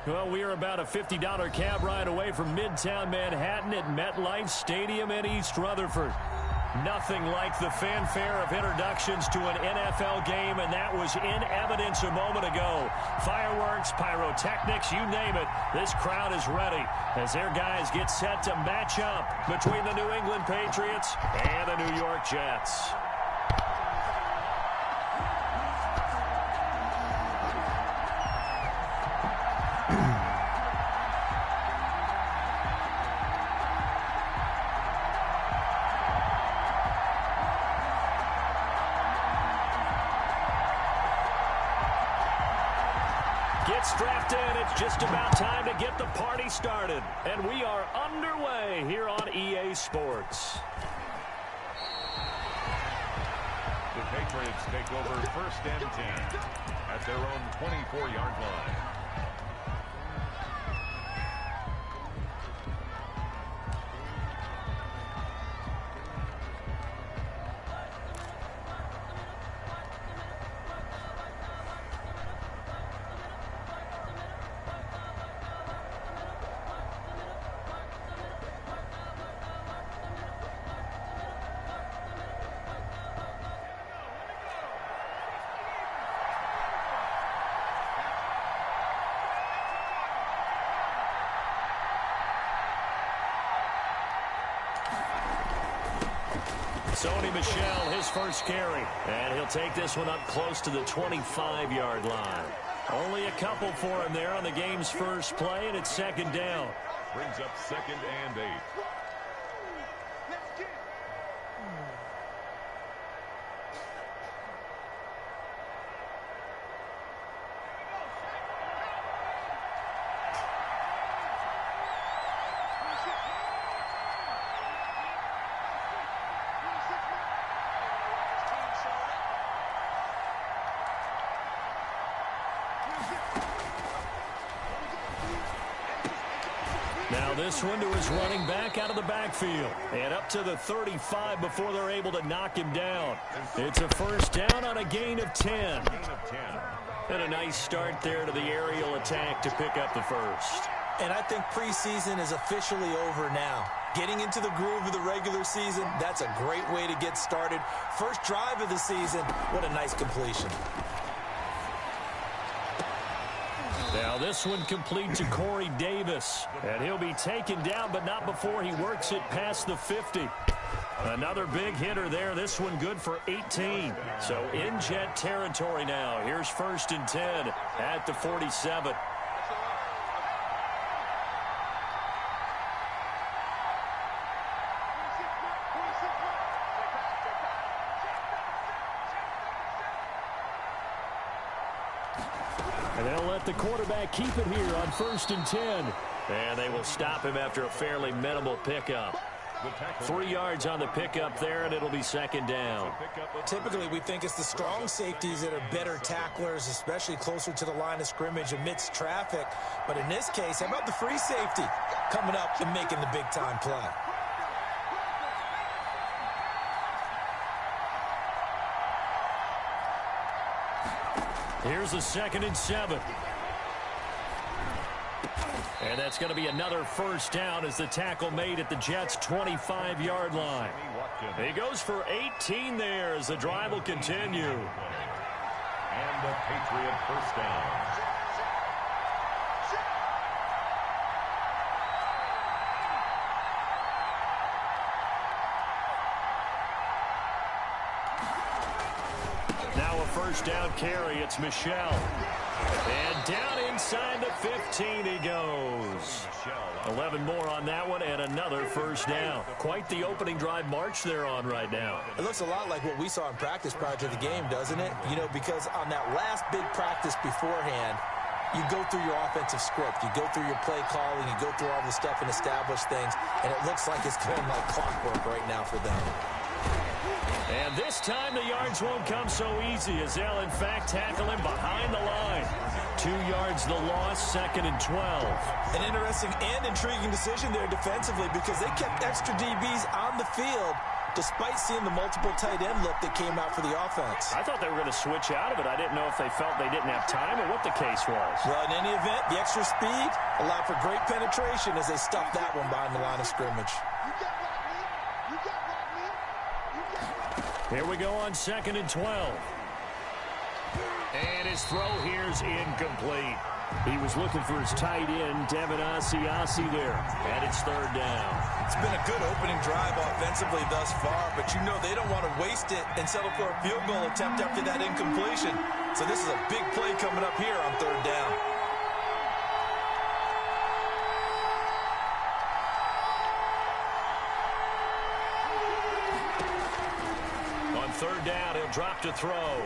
Well, we are about a $50 cab ride away from Midtown Manhattan at MetLife Stadium in East Rutherford. Nothing like the fanfare of introductions to an NFL game, and that was in evidence a moment ago. Fireworks, pyrotechnics, you name it. This crowd is ready as their guys get set to match up between the New England Patriots and the New York Jets. Strapped in, it's just about time to get the party started. And we are underway here on EA Sports. The Patriots take over 1st and 10 at their own 24-yard line. Sony Michel, his first carry. And he'll take this one up close to the 25-yard line. Only a couple for him there on the game's first play, and it's 2nd down. Brings up 2nd and 8. Now this one to his running back out of the backfield. And up to the 35 before they're able to knock him down. It's a 1st down on a gain of 10. And a nice start there to the aerial attack to pick up the first. And I think preseason is officially over now. Getting into the groove of the regular season, that's a great way to get started. First drive of the season, what a nice completion. Now this one complete to Corey Davis. And he'll be taken down, but not before he works it past the 50. Another big hitter there. This one good for 18. So in Jet territory now. Here's 1st and 10 at the 47. And they'll let the quarterback keep it here on 1st and 10. And they will stop him after a fairly minimal pickup. 3 yards on the pickup there, and it'll be 2nd down. Typically, we think it's the strong safeties that are better tacklers, especially closer to the line of scrimmage amidst traffic. But in this case, how about the free safety coming up and making the big-time play? Here's a 2nd and 7. And that's going to be another 1st down as the tackle made at the Jets' 25-yard line. He goes for 18 there as the drive will continue. And the Patriot 1st down. Now a 1st down carry. It's Michel. And down inside the 15 he goes. 11 more on that one and another 1st down. Quite the opening drive march they're on right now. It looks a lot like what we saw in practice prior to the game, doesn't it? You know, because on that last big practice beforehand, you go through your offensive script. You go through your play calling. You go through all the stuff and establish things. And it looks like it's going like clockwork right now for them. And this time the yards won't come so easy as they'll, in fact, tackle him behind the line. 2 yards the loss, 2nd and 12. An interesting and intriguing decision there defensively because they kept extra DBs on the field despite seeing the multiple tight end look that came out for the offense. I thought they were going to switch out of it. I didn't know if they felt they didn't have time or what the case was. Well, in any event, the extra speed allowed for great penetration as they stuffed that one behind the line of scrimmage. Here we go on 2nd and 12. And his throw here's incomplete. He was looking for his tight end, Devin Asiasi there. And it's 3rd down. It's been a good opening drive offensively thus far, but you know they don't want to waste it and settle for a field goal attempt after that incompletion. So this is a big play coming up here on 3rd down. On 3rd down, he'll drop to throw.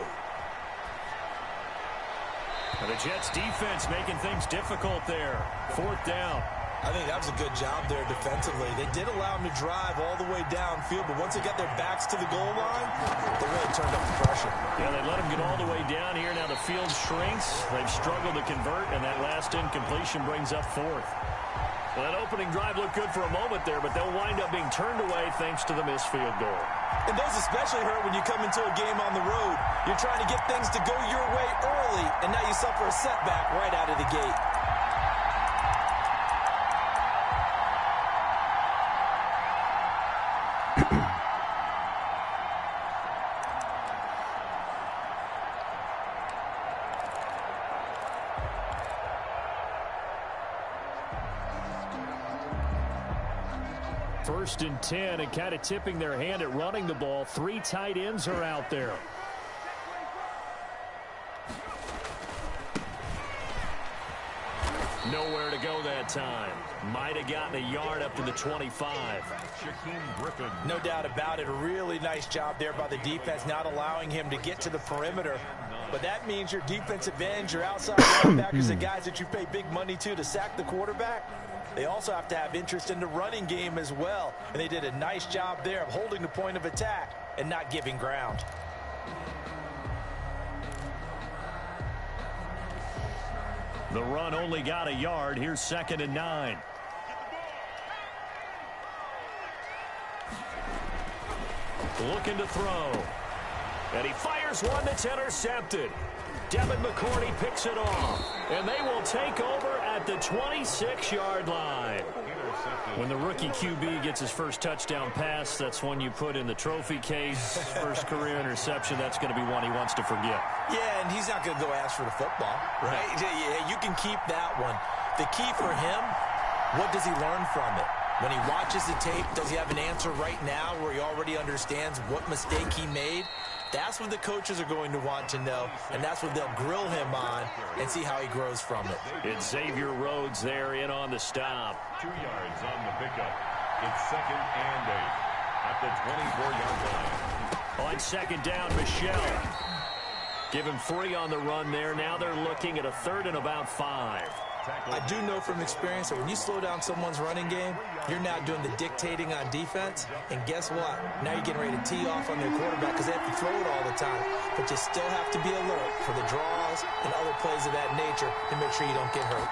And the Jets defense making things difficult there. 4th down. I think that was a good job there defensively. They did allow him to drive all the way downfield, but once they got their backs to the goal line, they really turned up the pressure. Yeah, they let him get all the way down here. Now the field shrinks. They've struggled to convert, and that last incompletion brings up 4th. Well, that opening drive looked good for a moment there, but they'll wind up being turned away thanks to the missed field goal. And those especially hurt when you come into a game on the road. You're trying to get things to go your way early, and now you suffer a setback right out of the gate. First and 10, and kind of tipping their hand at running the ball. 3 tight ends are out there. Nowhere to go that time. Might have gotten a yard up to the 25. No doubt about it. A really nice job there by the defense, not allowing him to get to the perimeter. But that means your defensive ends, your outside linebackers, the guys that you pay big money to sack the quarterback, they also have to have interest in the running game as well. And they did a nice job there of holding the point of attack and not giving ground. The run only got a yard. Here's 2nd and 9. Looking to throw. And he fires one that's intercepted. Devin McCourty picks it off. And they will take over at the 26-yard line. When the rookie QB gets his first touchdown pass, that's one you put in the trophy case. First career interception, that's going to be one he wants to forget. Yeah, and he's not going to go ask for the football, right? Yeah, you can keep that one. The key for him, what does he learn from it? When he watches the tape, does he have an answer right now where he already understands what mistake he made? That's what the coaches are going to want to know, and that's what they'll grill him on and see how he grows from it. It's Xavier Rhodes there in on the stop. 2 yards on the pickup. It's 2nd and 8 at the 24-yard line. On 2nd down, Michelle. Give him 3 on the run there. Now they're looking at a 3rd and about 5. I do know from experience that when you slow down someone's running game, you're now doing the dictating on defense. And guess what? Now you're getting ready to tee off on their quarterback because they have to throw it all the time. But you still have to be alert for the draws and other plays of that nature to make sure you don't get hurt.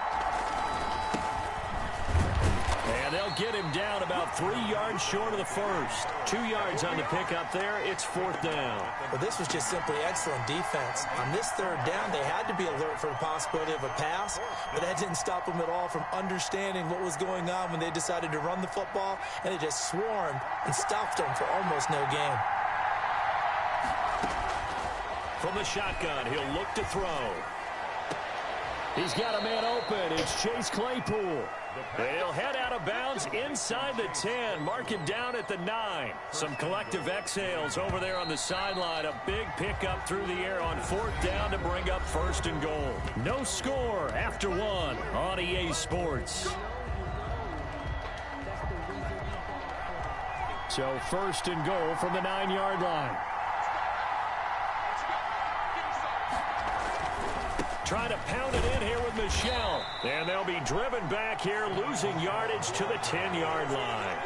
And they'll get him down about 3 yards short of the first. 2 yards on the pickup there. It's 4th down. But this was just simply excellent defense. On this 3rd down, they had to be alert for the possibility of a pass, but that didn't stop them at all from understanding what was going on when they decided to run the football, and they just swarmed and stopped them for almost no gain. From the shotgun, he'll look to throw. He's got a man open. It's Chase Claypool. They'll head out of bounds inside the 10. Mark it down at the 9. Some collective exhales over there on the sideline. A big pickup through the air on 4th down to bring up 1st and goal. No score after 1 on EA Sports. So 1st and goal from the 9-yard line. Trying to pound it in here with Michelle. And they'll be driven back here, losing yardage to the 10-yard line.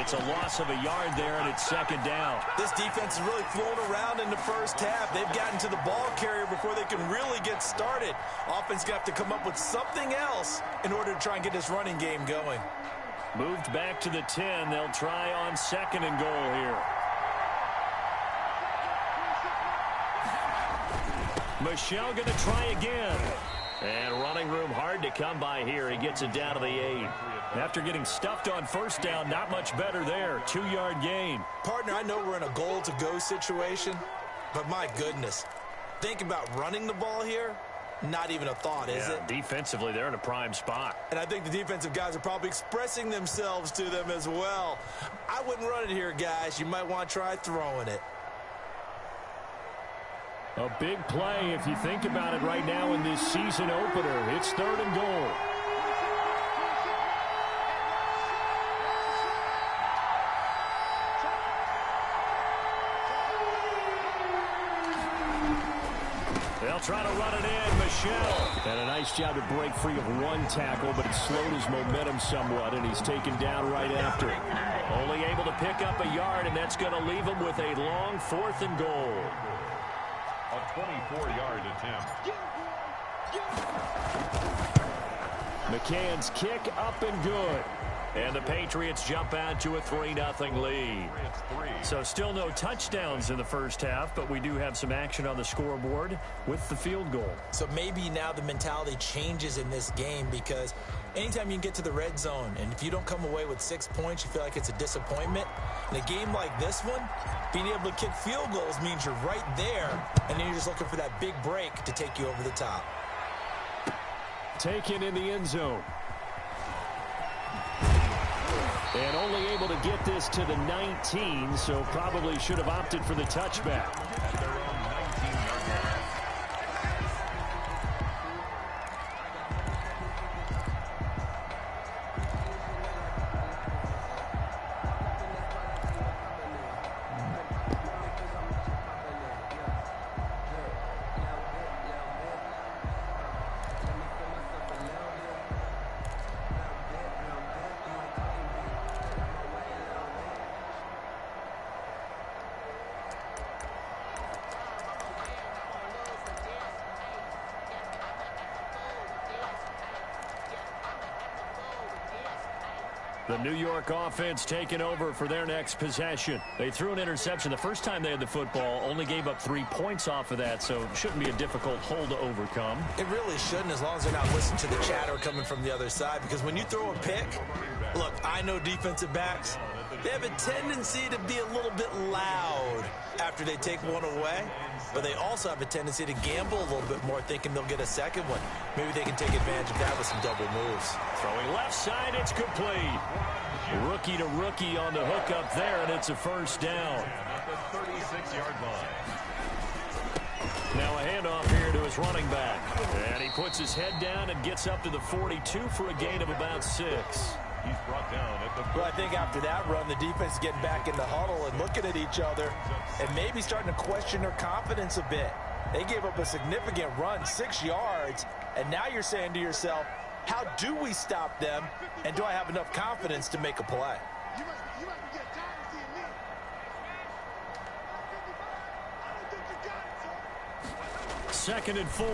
It's a loss of a yard there, and it's 2nd down. This defense is really flown around in the first half. They've gotten to the ball carrier before they can really get started. Offense got to come up with something else in order to try and get this running game going. Moved back to the 10. They'll try on 2nd and goal here. Michel going to try again. And running room hard to come by here. He gets it down to the 8. After getting stuffed on first down, not much better there. 2-yard gain. Partner, I know we're in a goal-to-go situation, but my goodness. Think about running the ball here. Not even a thought, is it? Defensively, they're in a prime spot. And I think the defensive guys are probably expressing themselves to them as well. I wouldn't run it here, guys. You might want to try throwing it. A big play if you think about it right now in this season opener. It's 3rd and goal. They'll try to run it in. Michel. And a nice job to break free of one tackle, but it slowed his momentum somewhat, and he's taken down right after. Only able to pick up a yard, and that's going to leave him with a long 4th and goal. A 24-yard attempt. McCann's kick up and good. And the Patriots jump out to a 3-0 lead. So still no touchdowns in the first half, but we do have some action on the scoreboard with the field goal. So maybe now the mentality changes in this game, because anytime you can get to the red zone, and if you don't come away with 6 points, you feel like it's a disappointment. In a game like this one, being able to kick field goals means you're right there, and then you're just looking for that big break to take you over the top. Taken in the end zone. And only able to get this to the 19, so probably should have opted for the touchback. At their own 19-yard line. The New York offense taking over for their next possession. They threw an interception the first time they had the football, only gave up 3 points off of that, so it shouldn't be a difficult hole to overcome. It really shouldn't, as long as they're not listening to the chatter coming from the other side, because when you throw a pick, look, I know defensive backs, they have a tendency to be a little bit loud after they take one away, but they also have a tendency to gamble a little bit more, thinking they'll get a second one. Maybe they can take advantage of that with some double moves. Throwing left side, it's complete. Rookie to rookie on the hook up there, and it's a first down. At the 36-yard line. Now a handoff here to his running back. And he puts his head down and gets up to the 42 for a gain of about 6. He's brought down at the... Well, I think after that run, the defense is getting back in the huddle and looking at each other and maybe starting to question their confidence a bit. They gave up a significant run, 6 yards, and now you're saying to yourself, how do we stop them, and do I have enough confidence to make a play? Second and 4.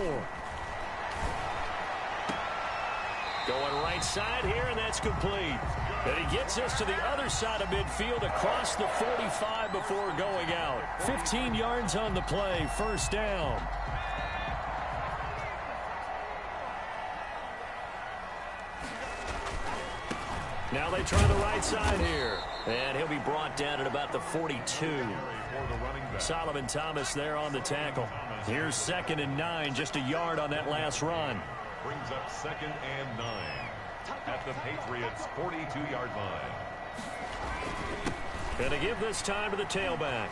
Going right side here, and that's complete. And he gets us to the other side of midfield across the 45 before going out. 15 yards on the play, first down. Now they try the right side here. And he'll be brought down at about the 42. Solomon Thomas there on the tackle. Here's 2nd and 9, just a yard on that last run. Brings up 2nd and 9 at the Patriots' 42-yard line. Going to give this time to the tailback.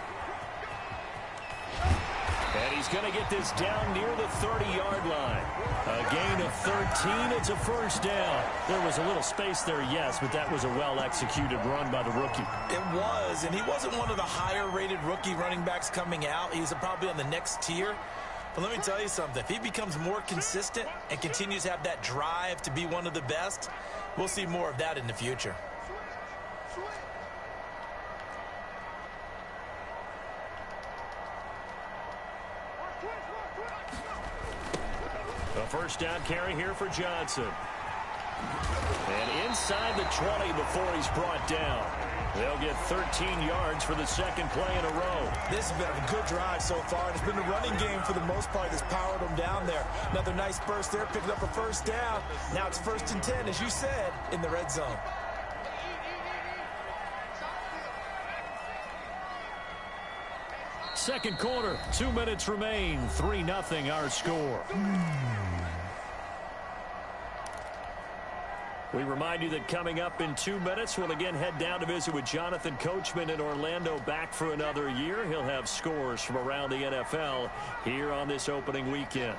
And he's going to get this down near the 30-yard line. A gain of 13. It's a first down. There was a little space there, yes, but that was a well-executed run by the rookie. It was, and he wasn't one of the higher-rated rookie running backs coming out. He's probably on the next tier. But let me tell you something. If he becomes more consistent and continues to have that drive to be one of the best, we'll see more of that in the future. A first down carry here for Johnson. And inside the 20 before he's brought down. They'll get 13 yards for the second play in a row. This has been a good drive so far. It's been the running game for the most part that's powered them down there. Another nice burst there, picking up a first down. Now it's 1st and 10, as you said, in the red zone. Second quarter, 2 minutes remain. 3-0 our score. We remind you that coming up in 2 minutes, we'll again head down to visit with Jonathan Coachman in Orlando, back for another year. He'll have scores from around the NFL here on this opening weekend.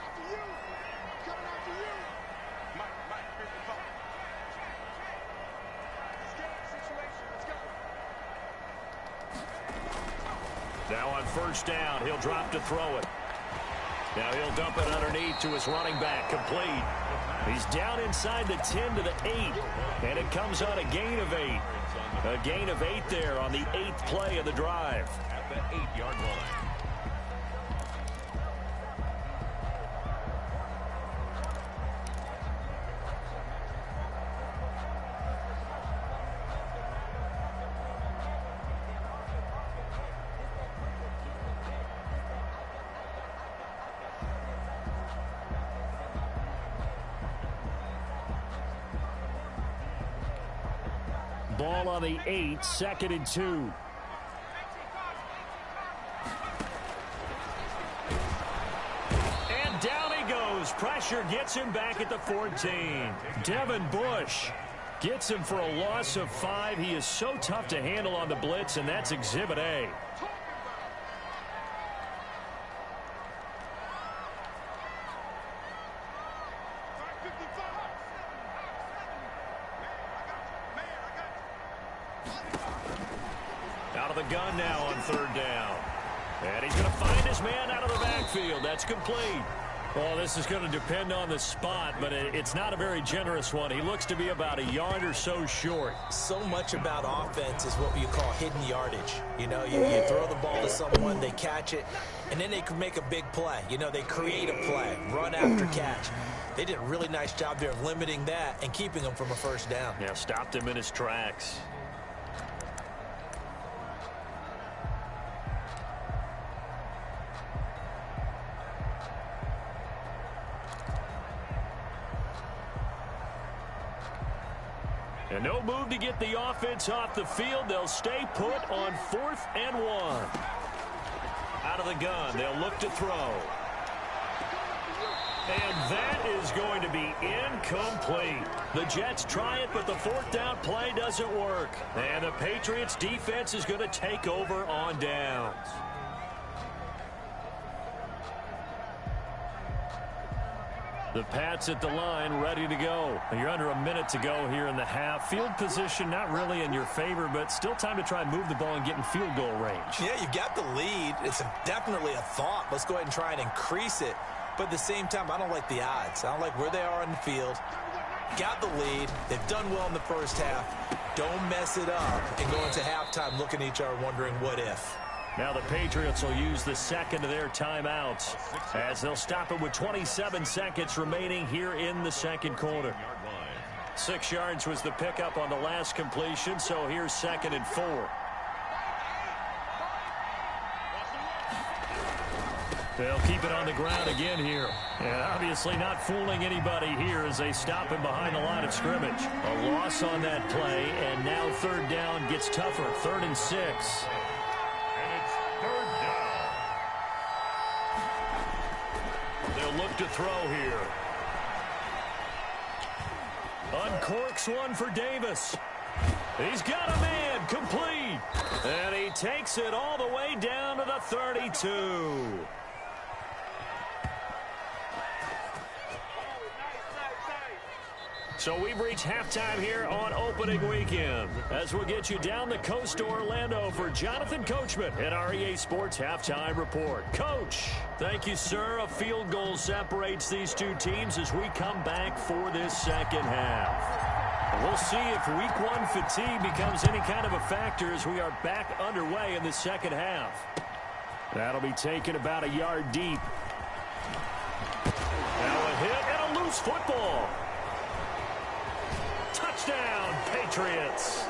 Now on first down, he'll drop to throw it. Now he'll dump it underneath to his running back, complete. He's down inside the 10 to the 8, and it comes on a gain of 8. A gain of 8 there on the 8th play of the drive. At the 8-yard line. Ball on the 8, 2nd and 2. And down he goes. Pressure gets him back at the 14. Devin Bush gets him for a loss of 5. He is so tough to handle on the blitz, and that's Exhibit A. Out of the gun now on 3rd down. And he's going to find his man out of the backfield. That's complete. Well, this is going to depend on the spot, but it's not a very generous one. He looks to be about a yard or so short. So much about offense is what you call hidden yardage. You know, you throw the ball to someone, they catch it, and then they can make a big play. You know, they create a play, run after catch. They did a really nice job there of limiting that and keeping him from a first down. Yeah, stopped him in his tracks. And no move to get the offense off the field. They'll stay put on 4th and 1. Out of the gun, they'll look to throw. And that is going to be incomplete. The Jets try it, but the 4th down play doesn't work. And the Patriots defense is going to take over on downs. The Pats at the line, ready to go. You're under a minute to go here in the half. Field position not really in your favor, but still time to try and move the ball and get in field goal range. Yeah, you've got the lead. It's definitely a thought. Let's go ahead and try and increase it. But at the same time, I don't like the odds. I don't like where they are on the field. Got the lead. They've done well in the first half. Don't mess it up and go into halftime looking at each other wondering what if. Now the Patriots will use the second of their timeouts as they'll stop it with 27 seconds remaining here in the second quarter. 6 yards was the pickup on the last completion, so here's 2nd and 4. They'll keep it on the ground again here. And obviously not fooling anybody here as they stop him behind the line of scrimmage. A loss on that play, and now 3rd down gets tougher. 3rd and 6. Look to throw here. Uncorks one for Davis. He's got a man, complete. And he takes it all the way down to the 32. So we've reached halftime here on opening weekend as we'll get you down the coast to Orlando for Jonathan Coachman at our EA Sports Halftime Report. Coach, thank you, sir. A field goal separates these two teams as we come back for this second half. We'll see if week 1 fatigue becomes any kind of a factor as we are back underway in the second half. That'll be taken about a yard deep. Now a hit and a loose football. Touchdown, Patriots.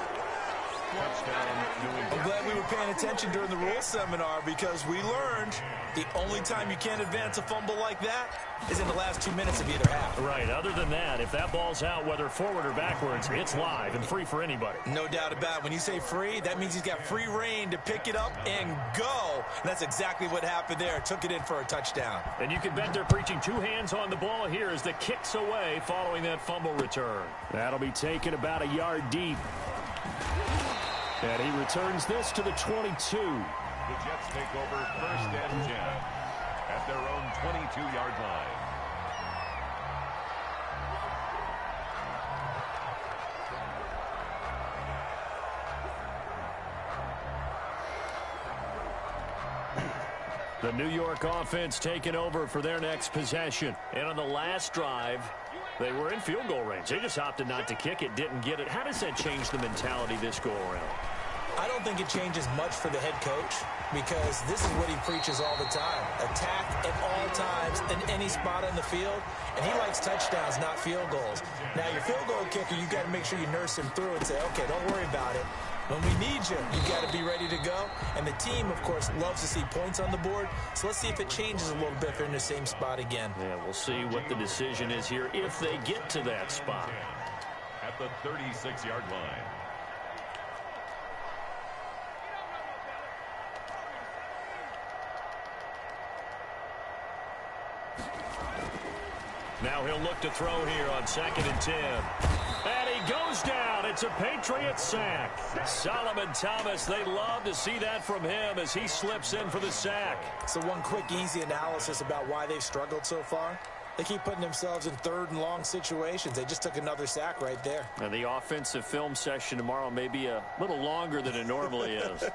I'm glad we were paying attention during the rules seminar because we learned the only time you can't advance a fumble like that is in the last 2 minutes of either half. Right. Other than that, if that ball's out, whether forward or backwards, it's live and free for anybody. No doubt about it. When you say free, that means he's got free reign to pick it up and go. And that's exactly what happened there. Took it in for a touchdown. And you can bet they're preaching two hands on the ball here as the kick's away following that fumble return. That'll be taken about a yard deep. And he returns this to the 22. The Jets take over 1st and 10 at their own 22-yard line. The New York offense taking over for their next possession. And on the last drive, they were in field goal range. They just opted not to kick it, didn't get it. How does that change the mentality this go around? I don't think it changes much for the head coach because this is what he preaches all the time. Attack at all times in any spot on the field, and he likes touchdowns, not field goals. Now, your field goal kicker, you got to make sure you nurse him through and say, okay, don't worry about it. When we need you, you got to be ready to go. And the team, of course, loves to see points on the board. So let's see if it changes a little bit if they're in the same spot again. Yeah, we'll see what the decision is here if they get to that spot. At the 36-yard line. Now he'll look to throw here on 2nd and 10. And he goes down. It's a Patriots sack. Solomon Thomas, they love to see that from him as he slips in for the sack. So one quick, easy analysis about why they've struggled so far. They keep putting themselves in 3rd and long situations. They just took another sack right there. And the offensive film session tomorrow may be a little longer than it normally is.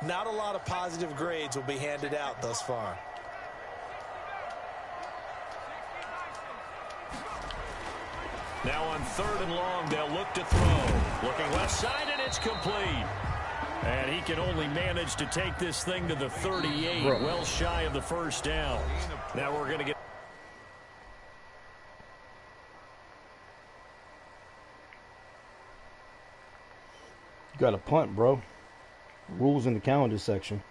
Not a lot of positive grades will be handed out thus far. Now on 3rd and long, they'll look to throw. Looking left side, and it's complete. And he can only manage to take this thing to the 38, well shy of the first down. Now we're going to get... You got a punt, bro. Rules in the calendar section.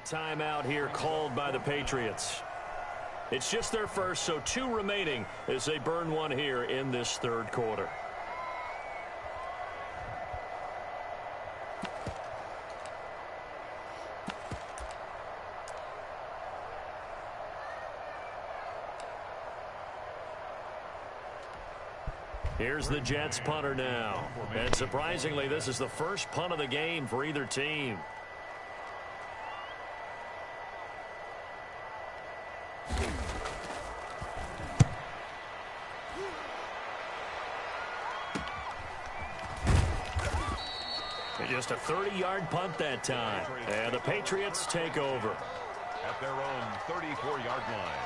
Timeout here called by the Patriots. It's just their first, so 2 remaining as they burn one here in this 3rd quarter. Here's the Jets punter now. And surprisingly, this is the first punt of the game for either team. Just a 30-yard punt that time. And the Patriots take over. At their own 34-yard line.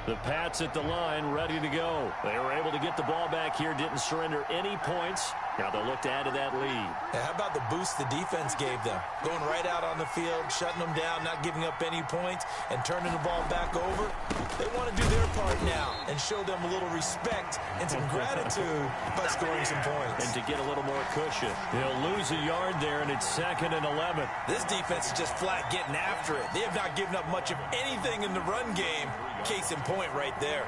The Pats at the line, ready to go. They were able to get the ball back here, didn't surrender any points. Now they'll look to add to that lead. How about the boost the defense gave them? Going right out on the field, shutting them down, not giving up any points, and turning the ball back over. They want to do their part now and show them a little respect and some gratitude by scoring some points. And to get a little more cushion. They'll lose a yard there, and it's 2nd and 11. This defense is just flat getting after it. They have not given up much of anything in the run game. Case in point right there.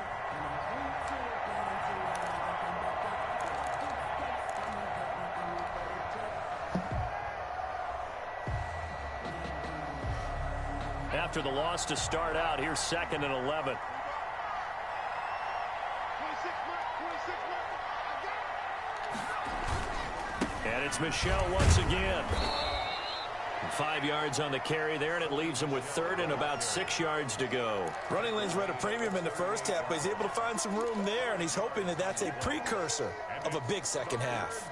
After the loss to start out, here's 2nd and 11. And it's Michel once again. 5 yards on the carry there, and it leaves him with third and about 6 yards to go. Running lanes were at a premium in the first half, but he's able to find some room there, and he's hoping that that's a precursor of a big second half.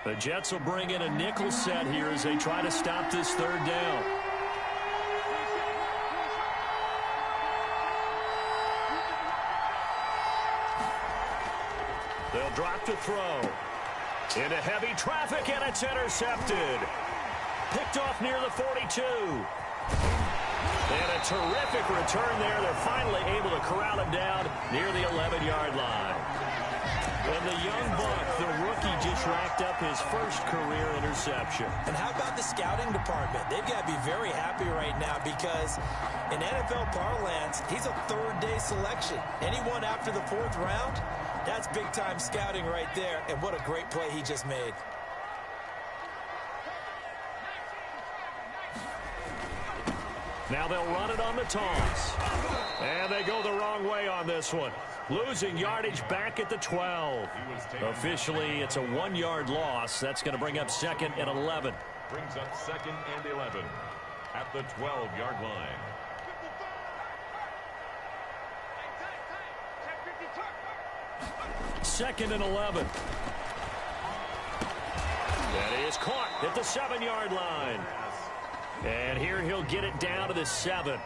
The Jets will bring in a nickel set here as they try to stop this third down. They'll drop to throw. Into heavy traffic, and it's intercepted. Picked off near the 42. And a terrific return there. They're finally able to corral him down near the 11-yard line. And the young buck, the rookie, just racked up his first career interception. And how about the scouting department? They've got to be very happy right now because in NFL parlance, he's a third-day selection. Anyone after the 4th round, that's big-time scouting right there. And what a great play he just made. Now they'll run it on the toss. And they go the wrong way on this one. Losing yardage back at the 12. Officially, it's a 1-yard loss. That's going to bring up 2nd and 11. Brings up 2nd and 11 at the 12-yard line. Second and 11. That is caught at the 7-yard line. And here he'll get it down to the 7.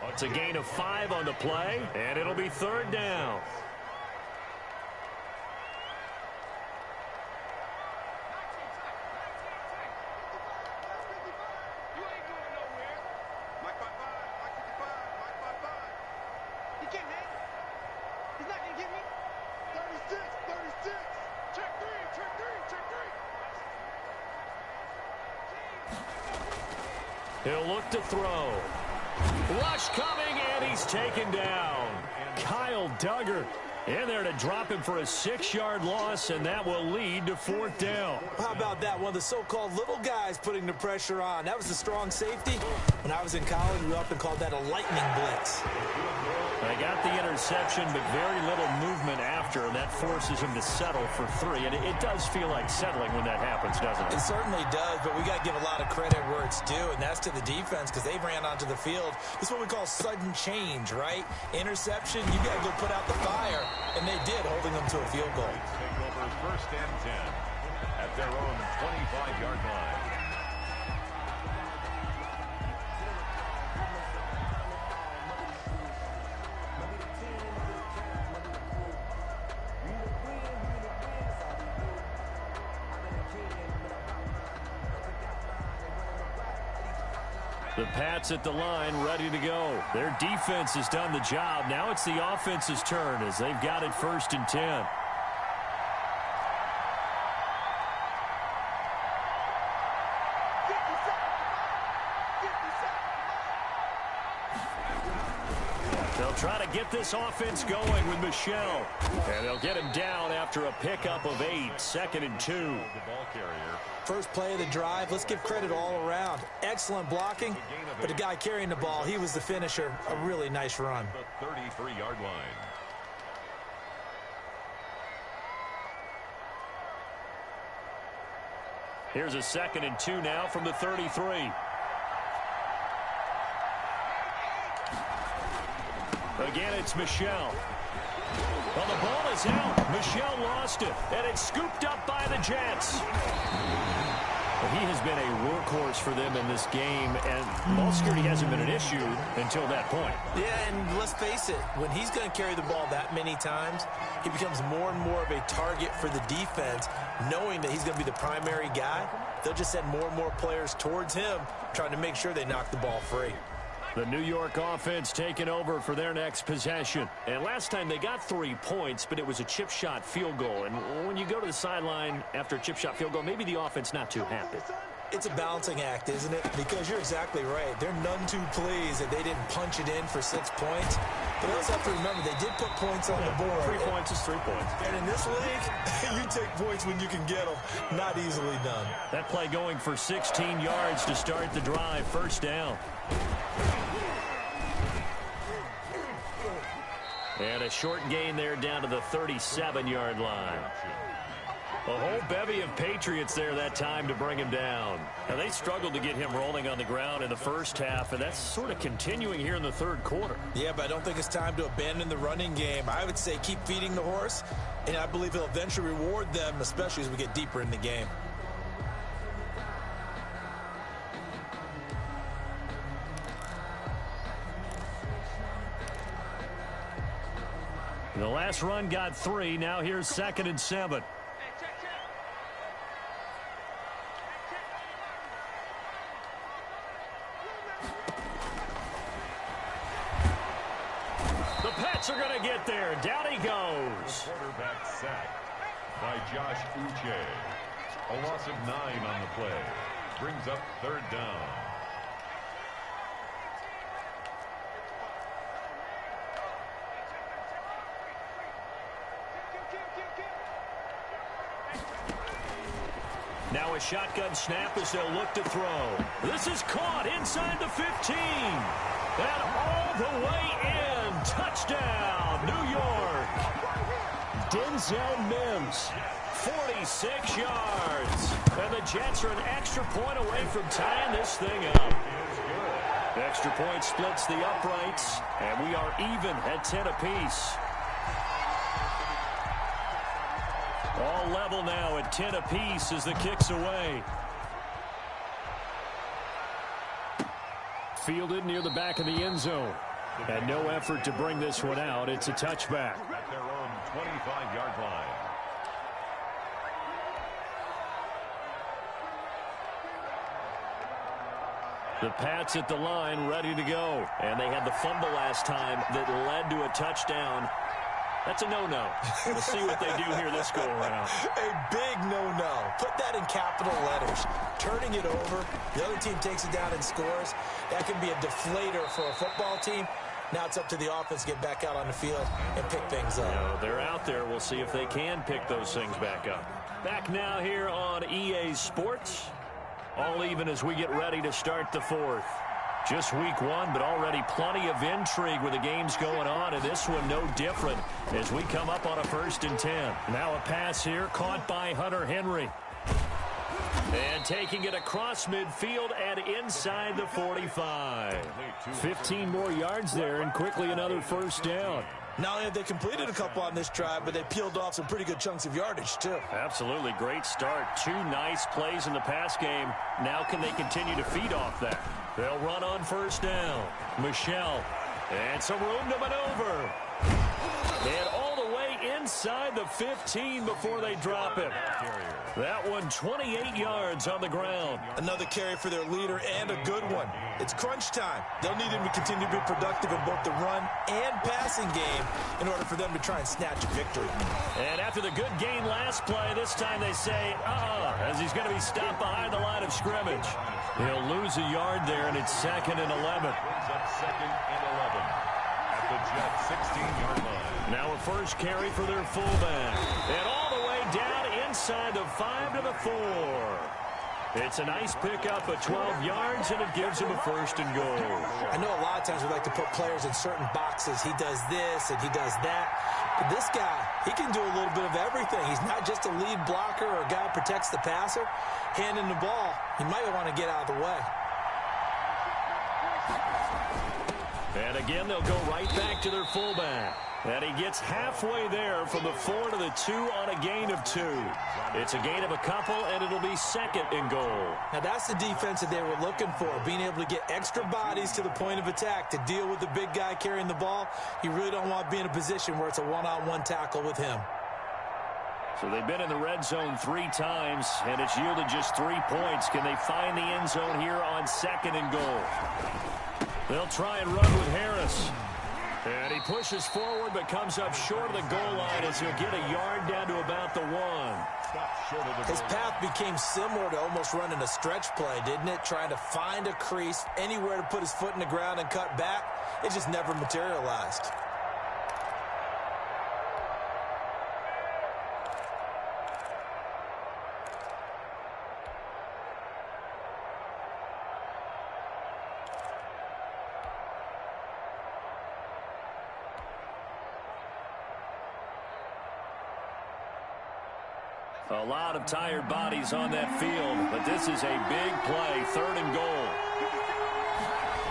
It's a gain of 5 on the play, and it'll be third down. He'll look to throw. Rush coming, and he's taken down. Kyle Duggar in there to drop him for a 6-yard loss, and that will lead to 4th down. How about that? One of the so-called little guys putting the pressure on. That was the strong safety. When I was in college, we often called that a lightning blitz. They got the interception, but very little movement after, and that forces him to settle for 3. And it does feel like settling when that happens, doesn't it? It certainly does, but we got to give a lot of credit where it's due, and that's to the defense because they ran onto the field. This is what we call sudden change, right? Interception, you got to go put out the fire, and they did, holding them to a field goal. Take over 1st and 10 at their own 25-yard line. The Pats at the line, ready to go. Their defense has done the job. Now it's the offense's turn as they've got it 1st and 10. They'll try to get this offense going with Michelle. And they'll get him down after a pickup of 8, 2nd and 2. The ball carrier. First play of the drive, let's give credit all around. Excellent blocking, but the guy carrying the ball, he was the finisher. A really nice run. The 33-yard line. Here's a 2nd and 2 now from the 33. Again, it's Michelle. Well, the ball is out. Michelle lost it, and it's scooped up by the Jets. Well, he has been a workhorse for them in this game, and ball security hasn't been an issue until that point. Yeah, and let's face it, when he's going to carry the ball that many times, he becomes more and more of a target for the defense, knowing that he's going to be the primary guy. They'll just send more and more players towards him, trying to make sure they knock the ball free. The New York offense taking over for their next possession. And last time they got 3 points, but it was a chip shot field goal. And when you go to the sideline after a chip shot field goal, maybe the offense not too happy. It's a balancing act, isn't it? Because you're exactly right. They're none too pleased that they didn't punch it in for 6 points. But you also have to remember, they did put points on the board. 3 points is 3 points. And in this league, you take points when you can get them. Not easily done. That play going for 16 yards to start the drive. First down. And a short gain there down to the 37-yard line. A whole bevy of Patriots there that time to bring him down. Now, they struggled to get him rolling on the ground in the first half, and that's sort of continuing here in the third quarter. Yeah, but I don't think it's time to abandon the running game. I would say keep feeding the horse, and I believe he'll eventually reward them, especially as we get deeper in the game. The last run got 3. Now here's 2nd and 7. The Pats are going to get there. Down he goes. Quarterback sack by Josh Uche. A loss of 9 on the play. Brings up 3rd down. Now a shotgun snap as they'll look to throw. This is caught inside the 15. And all the way in. Touchdown, New York. Denzel Mims, 46 yards. And the Jets are an extra point away from tying this thing up. Extra point splits the uprights. And we are even at 10 apiece. All level now at 10 apiece as the kick's away. Fielded near the back of the end zone. And no effort to bring this one out. It's a touchback. At their own 25-yard line. The Pats at the line ready to go. And they had the fumble last time that led to a touchdown. That's a no-no. We'll see what they do here this go-around. A big no-no. Put that in capital letters. Turning it over, the other team takes it down and scores. That can be a deflator for a football team. Now it's up to the offense to get back out on the field and pick things up. No, they're out there. We'll see if they can pick those things back up. Back now here on EA Sports. All even as we get ready to start the 4th. Just week 1, but already plenty of intrigue with the games going on, and this one no different as we come up on a 1st and 10. Now a pass here caught by Hunter Henry. And taking it across midfield and inside the 45. 15 more yards there and quickly another 1st down. Not only have they completed a couple on this drive, but they peeled off some pretty good chunks of yardage, too. Absolutely. Great start. 2 nice plays in the pass game. Now can they continue to feed off that? They'll run on 1st down. Michelle. And some room to maneuver. And all the way inside the 15 before they drop it. That one 28 yards on the ground. Another carry for their leader and a good one. It's crunch time. They'll need him to continue to be productive in both the run and passing game in order for them to try and snatch a victory. And after the good gain last play, this time they say, as he's going to be stopped behind the line of scrimmage. He'll lose a yard there, and it's 2nd and 11. Brings up 2nd and 11 at the Jets' 16-yard line. Now a first carry for their fullback. And all the way down inside the 5 to the 4. It's a nice pickup of 12 yards, and it gives him a 1st and goal. I know a lot of times we like to put players in certain boxes. He does this and he does that. But this guy, he can do a little bit of everything. He's not just a lead blocker or a guy who protects the passer. Handing the ball, he might want to get out of the way. And again, they'll go right back to their fullback. And he gets halfway there from the 4 to the 2 on a gain of 2. It's a gain of a couple, and it'll be 2nd and goal. Now, that's the defense that they were looking for, being able to get extra bodies to the point of attack to deal with the big guy carrying the ball. You really don't want to be in a position where it's a one-on-one tackle with him. So they've been in the red zone 3 times, and it's yielded just 3 points. Can they find the end zone here on 2nd and goal? They'll try and run with Harris. And he pushes forward but comes up short of the goal line as he'll get a yard down to about the 1. His path became similar to almost running a stretch play, didn't it? Trying to find a crease, anywhere to put his foot in the ground and cut back. It just never materialized. A lot of tired bodies on that field, but this is a big play, 3rd and goal.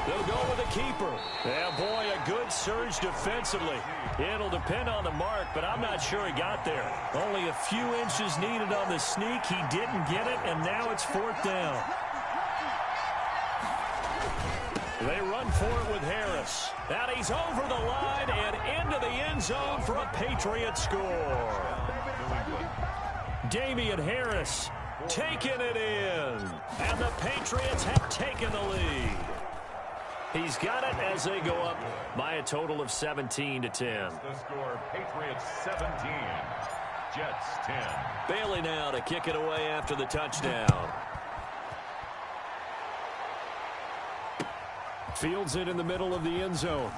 They'll go with the keeper. Yeah, boy, a good surge defensively. It'll depend on the mark, but I'm not sure he got there. Only a few inches needed on the sneak. He didn't get it, and now it's 4th down. They run for it with Harris. And he's over the line and into the end zone for a Patriot score. Damian Harris taking it in. And the Patriots have taken the lead. He's got it as they go up by a total of 17-10. The score, Patriots 17, Jets 10. Bailey now to kick it away after the touchdown. Fields it in the middle of the end zone.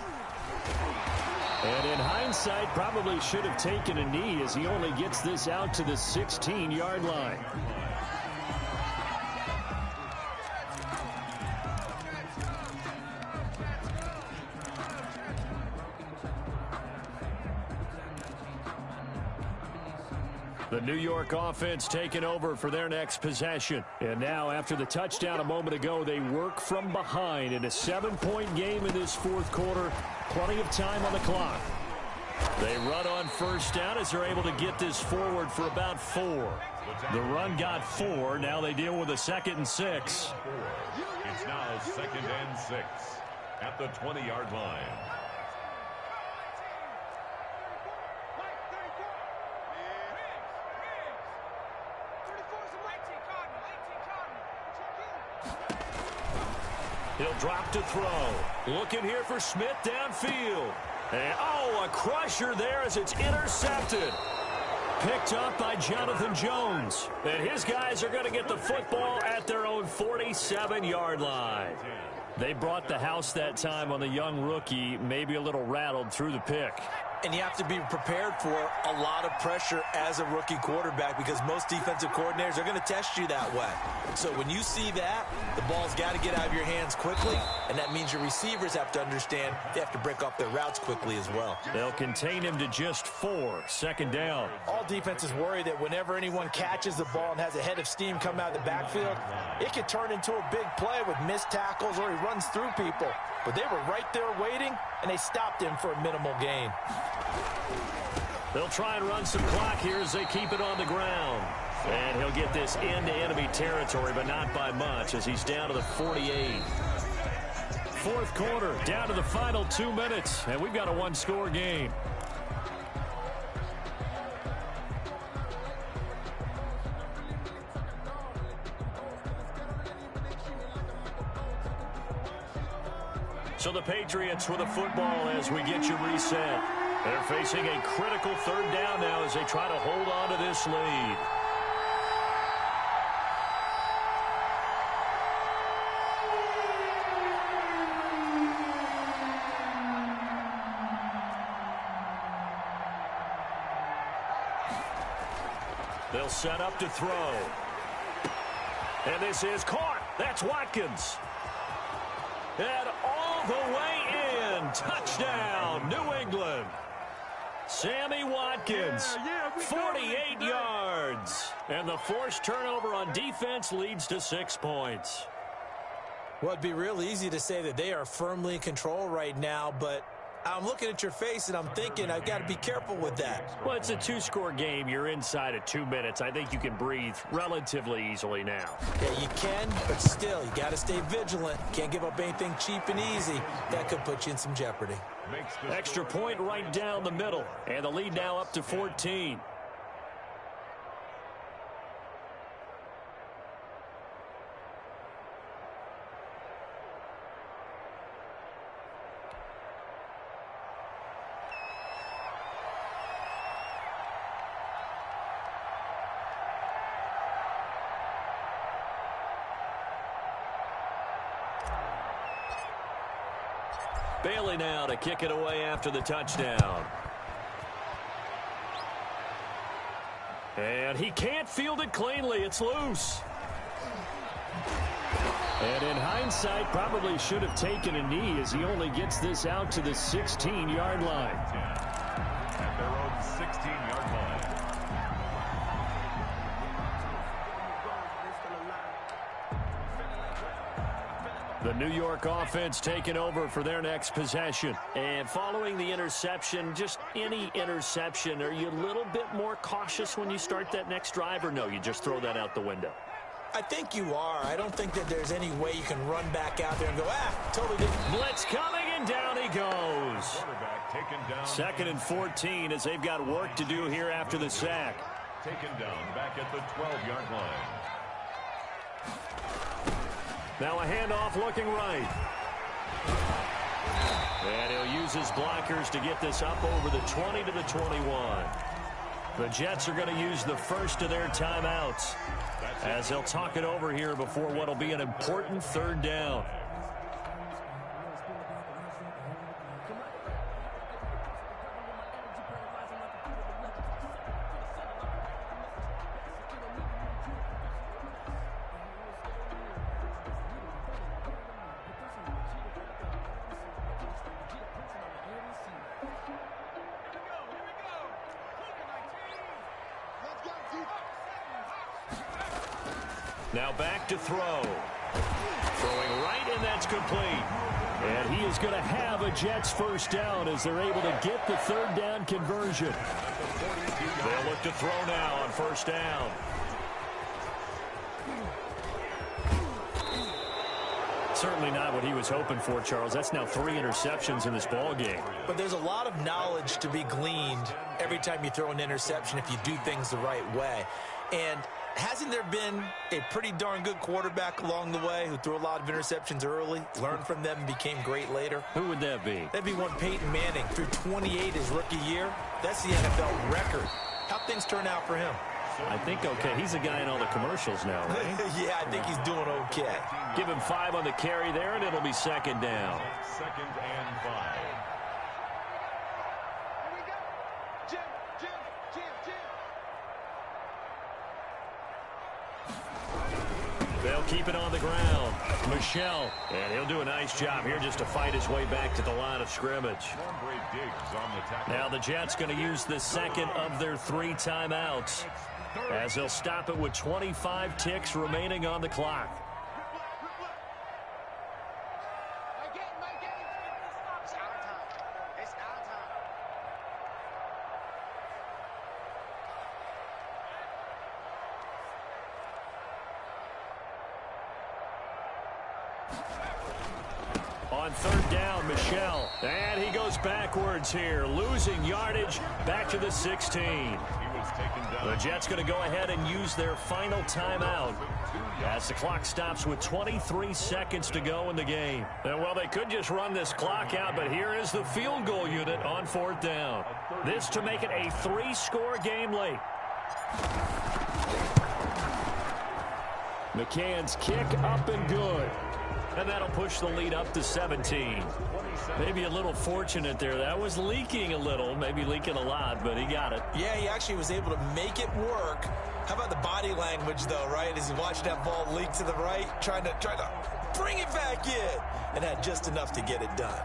And in hindsight, probably should have taken a knee as he only gets this out to the 16-yard line. The New York offense taking over for their next possession. And now, after the touchdown a moment ago, they work from behind in a 7-point game in this 4th quarter. Plenty of time on the clock. They run on 1st down as they're able to get this forward for about 4. The run got 4. Now they deal with a 2nd and 6. It's now 2nd and 6 at the 20-yard line. He'll drop to throw. Looking here for Smith downfield. And, oh, a crusher there as it's intercepted. Picked up by Jonathan Jones. And his guys are going to get the football at their own 47-yard line. They brought the house that time on the young rookie, maybe a little rattled through the pick. And you have to be prepared for a lot of pressure as a rookie quarterback because most defensive coordinators are going to test you that way. So when you see that, the ball's got to get out of your hands quickly, and that means your receivers have to understand they have to break off their routes quickly as well. They'll contain him to just 4. 2nd down. All defenses worry that whenever anyone catches the ball and has a head of steam come out of the backfield, it could turn into a big play with missed tackles or he runs through people. But they were right there waiting, and they stopped him for a minimal gain. They'll try and run some clock here as they keep it on the ground. And he'll get this into enemy territory, but not by much as he's down to the 48. 4th quarter, down to the final 2 minutes, and we've got a 1-score game. So the Patriots with the football as we get you reset. They're facing a critical 3rd down now as they try to hold on to this lead. They'll set up to throw. And this is caught. That's Watkins. And all the way in. Touchdown, New England. Sammy Watkins, 48 yards. And the forced turnover on defense leads to 6 points. Well, it'd be real easy to say that they are firmly in control right now, but I'm looking at your face and I'm thinking I've got to be careful with that. Well, it's a 2-score game. You're inside of 2 minutes. I think you can breathe relatively easily now. Yeah, you can, but still, you got to stay vigilant. Can't give up anything cheap and easy. That could put you in some jeopardy. Extra point right down the middle, and the lead now up to 14. Bailey now to kick it away after the touchdown. And he can't field it cleanly. It's loose. And in hindsight, probably should have taken a knee as he only gets this out to the 16-yard line. At their own 16-yard line. The New York offense taking over for their next possession. And following the interception, just any interception, are you a little bit more cautious when you start that next drive, or no, you just throw that out the window? I think you are. I don't think that there's any way you can run back out there and go, totally didn't. Blitz coming, and down he goes. Second and 14 as they've got work to do here after the sack. Taken down back at the 12-yard line. Now a handoff looking right. And he'll use his blockers to get this up over the 20 to the 21. The Jets are going to use the first of their timeouts as they'll talk it over here before what will be an important third down. Now back to throw. Throwing right, and that's complete. And he is going to have a Jets first down as they're able to get the third down conversion. They'll look to throw now on first down. Certainly not what he was hoping for, Charles. That's now 3 interceptions in this ball game. But there's a lot of knowledge to be gleaned every time you throw an interception if you do things the right way. And hasn't there been a pretty darn good quarterback along the way who threw a lot of interceptions early, learned from them, and became great later? Who would that be? That'd be one Peyton Manning. Threw 28 his rookie year. That's the NFL record. How'd things turn out for him? I think okay. He's a guy in all the commercials now, right? Yeah, I think he's doing okay. Give him 5 on the carry there, and it'll be second down. Second and 5. They'll keep it on the ground. Michelle, and he'll do a nice job here just to fight his way back to the line of scrimmage. Now the Jets going to use the second of their 3 timeouts as they'll stop it with 25 ticks remaining on the clock. On third down, Michelle. And he goes backwards here, losing yardage back to the 16. The Jets going to go ahead and use their final timeout as the clock stops with 23 seconds to go in the game. And, well, they could just run this clock out, but here is the field goal unit on fourth down. This to make it a 3-score game late. McCann's kick up and good. And that'll push the lead up to 17. Maybe a little fortunate there. That was leaking a little, maybe leaking a lot, but he got it. Yeah, he actually was able to make it work. How about the body language, though, right? As he watched that ball leak to the right, trying to bring it back in, and had just enough to get it done.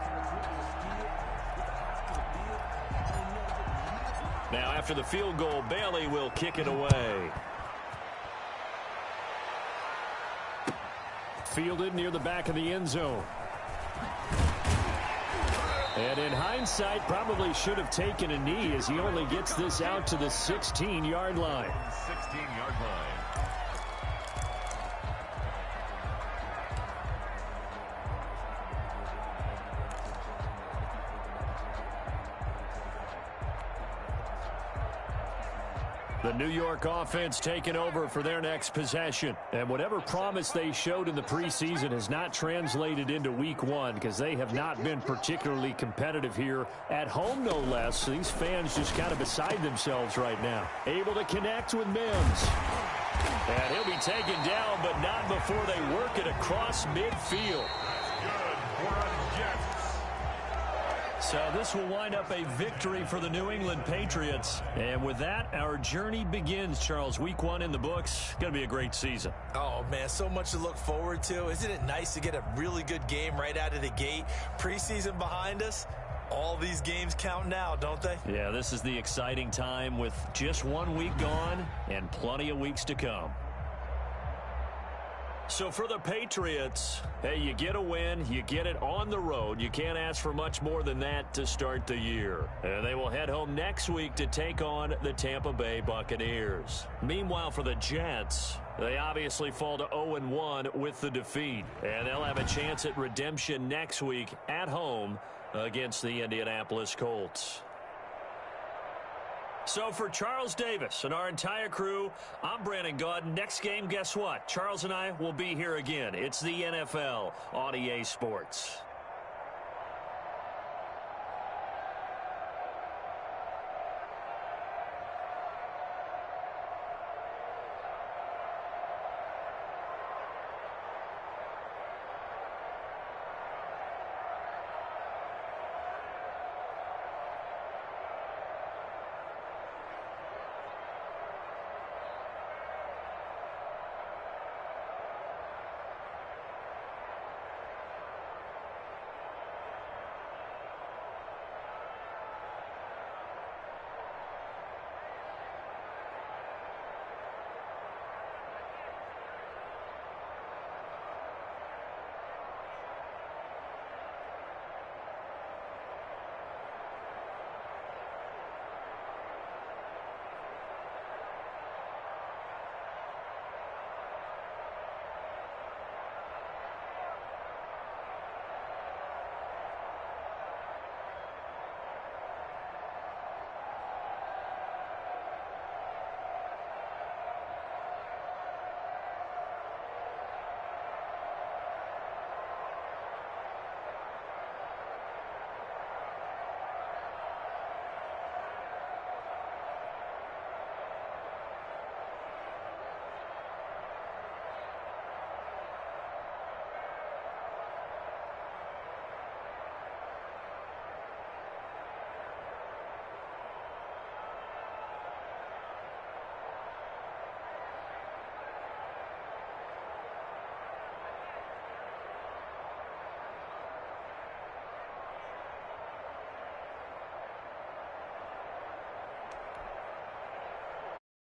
Now, after the field goal, Bailey will kick it away. Fielded near the back of the end zone. And in hindsight, probably should have taken a knee as he only gets this out to the 16-yard line. 16-yard line. The New York offense taking over for their next possession. And whatever promise they showed in the preseason has not translated into week 1 because they have not been particularly competitive here at home, no less. These fans just kind of beside themselves right now. Able to connect with Mims. And he'll be taken down, but not before they work it across midfield. Good for a Jets. So this will wind up a victory for the New England Patriots. And with that, our journey begins, Charles. Week 1 in the books. Going to be a great season. Oh, man, so much to look forward to. Isn't it nice to get a really good game right out of the gate? Preseason behind us. All these games count now, don't they? Yeah, this is the exciting time with just 1 week gone and plenty of weeks to come. So for the Patriots, hey, you get a win, you get it on the road. You can't ask for much more than that to start the year. And they will head home next week to take on the Tampa Bay Buccaneers. Meanwhile, for the Jets, they obviously fall to 0-1 with the defeat. And they'll have a chance at redemption next week at home against the Indianapolis Colts. So for Charles Davis and our entire crew, I'm Brandon Gaudin. Next game, guess what? Charles and I will be here again. It's the NFL on EA Sports.